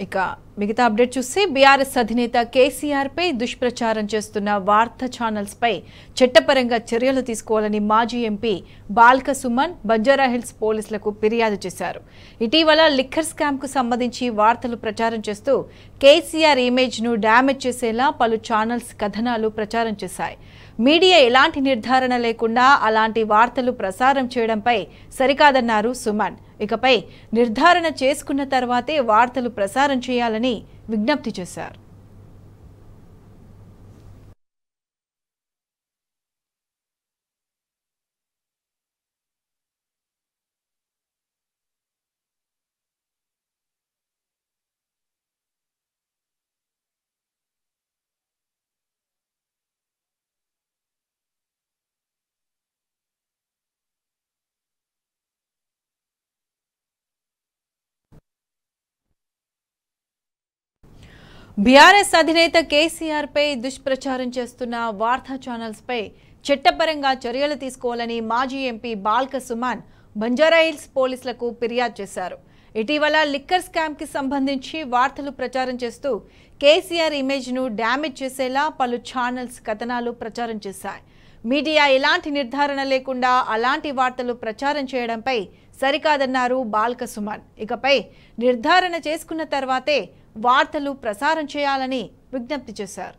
ఇక మిగతా అప్డేట్ చూస్తే బీఆర్ఎస్ అధినేత కేసీఆర్ పై దుష్ప్రచారం చేస్తున్న వార్తా ఛానల్స్ పై చట్టపరంగా చర్యలు తీసుకోవాలని మాజీ ఎంపీ బాల్క సుమన్ బంజారాహిల్స్ పోలీసులకు ఫిర్యాదు చేశారు. ఇటీవల లిక్కర్ స్కామ్ కు సంబంధించి వార్తలు ప్రచారం చేస్తూ కేసీఆర్ ఇమేజ్ ను డ్యామేజ్ చేసేలా పలు ఛానల్స్ కథనాలు ప్రచారం చేశాయి. మీడియా ఎలాంటి నిర్ధారణ లేకుండా అలాంటి వార్తలు ప్రసారం చేయడంపై సరికాదన్నారు సుమన్. ఇకపై నిర్ధారణ చేసుకున్న తర్వాతే వార్తలు ప్రసారం చేయాలని విజ్ఞప్తి చేశారు. బీఆర్ఎస్ అధినేత కేసీఆర్ పై దుష్ప్రచారం చేస్తున్న వార్తా ఛానల్స్ పై చట్టపరంగా చర్యలు తీసుకోవాలని మాజీ ఎంపీ బాల్క సుమన్ బంజారాహిల్స్ పోలీసులకు ఫిర్యాదు చేశారు. ఇటీవల లిక్కర్ స్కామ్ కి సంబంధించి వార్తలు ప్రచారం చేస్తూ కేసీఆర్ ఇమేజ్ ను డ్యామేజ్ చేసేలా పలు ఛానల్స్ కథనాలు ప్రచారం చేశాయి. మీడియా ఎలాంటి నిర్ధారణ లేకుండా అలాంటి వార్తలు ప్రచారం చేయడంపై సరికాదన్నారు బాల్క సుమన్. ఇకపై నిర్ధారణ చేసుకున్న తర్వాతే వార్తలు ప్రసారం చేయాలని విజ్ఞప్తి చేశారు.